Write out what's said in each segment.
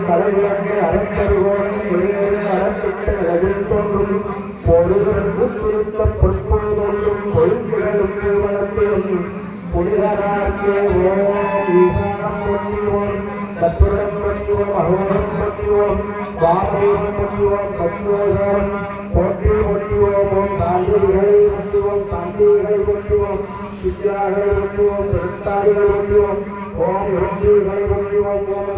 கடலுக்கு அரக்கருவோடும் அரசிட்ட தோன்றும் பொருளுக்கு திருத்த பொற்பொழுதும் பொருட்களுக்கு வளர்த்திடும் புனிதராக்கே ஓம் போற்றிவோம் சத்துரம் போற்றிவோம் அகோரம் போற்றிவோம் வாமயம் போற்றிவோம் சத்யோதரம் போற்றி போற்றிவோம் ஓம் சாந்திகளை போற்றிவோம் சாந்திகளை போற்றிவோம் சித்திராகளை போற்றிவோம் திருத்தாதிகளை போற்றிவோம் ஓம் இரண்டிகளை போற்றிவோம் ஓம்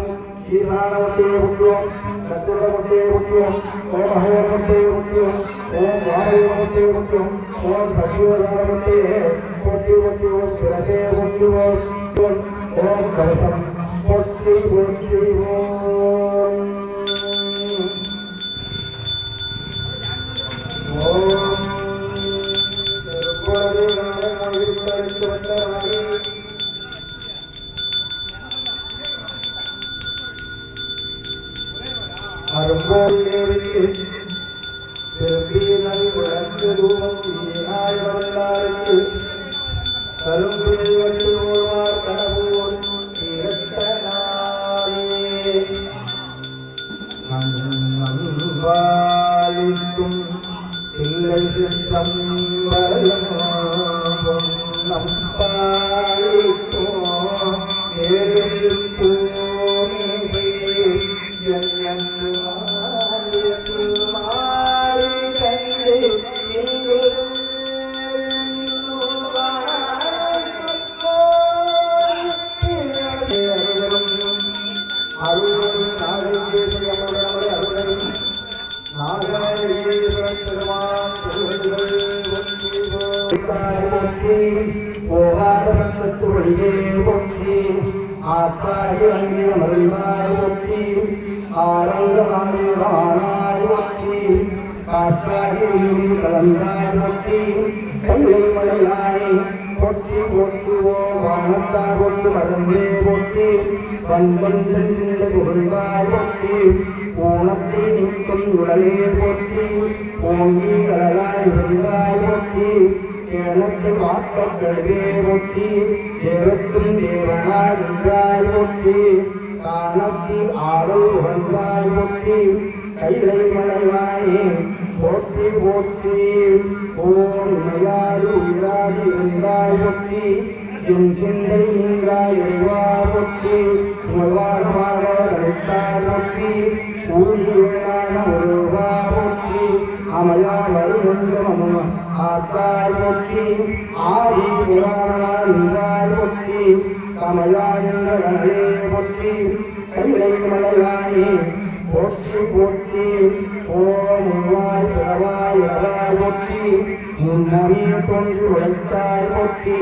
ஈசானவத்தையை போற்றுவோம் சத்துரவத்தையை போற்றுவோம் ஓம் அகோரவத்தையை போற்றுவோம் ஓம் வாமயவத்தையை போற்றுவோம் ஓம் சத்யோதரவத்தையே போற்றி போற்றுவோம் சிரசே போற்றுவோம் ஓம் கவசம் போற்றி போற்றுவோம் ஓம் அரும்போலிற்கு திருப்பீனல் உலக்கு ரூபம் வீணாய் வல்லாருக்கு கரும்பில் வட்டு ஓவார் கனவோர் இரட்டனாரே நம்பாலிக்கும் இல்லை சித்தம் வரலும் நம்பாலிக்கும் ஏழுக்கும் ஆத்தாய் அங்கீரமருளாய் போற்றி ஆரங்கமாய் போற்றி காற்றாகி கலந்தாய் போற்றி கைலை மலையானே போற்றி போற்றுவோம் வானத்தாய் போற்று மறந்தே போற்றி வன்பன் சென்ற புகழ்ந்தாய் போற்றி ஊனத்தை நிற்கும் உடலே போற்றி ஓங்கி அழகாய் இருந்தாய் போற்றி ஏனத்தை வாக்கப்படுவே போற்றி தேவக்கும் தேவனாய் நின்றாய் போற்றி காலத்தி ஆடல் உகந்தாய் போற்றி கைலை மலையானே போற்றி போற்றி ஓம் இமையாடு உயிராடி இருந்தாய் போற்றி என் சிந்தை நீங்காய் இறைவா போற்றி உணவாழ்வாக அழைத்தாய் போற்றி ஊழியனான ஒருவா போற்றி அமையாள் அருள் ஆத்தாய் போற்றி ஆதி புராணாய் நின்றாய் போற்றி கமையாய் நின்றே போற்றி கைலை மலையானே போற்றி போற்றி ஓம் உருவாய் பிறவாய் இரவாய் போற்றி முன்னமே தோன்றி உழைத்தாய் போற்றி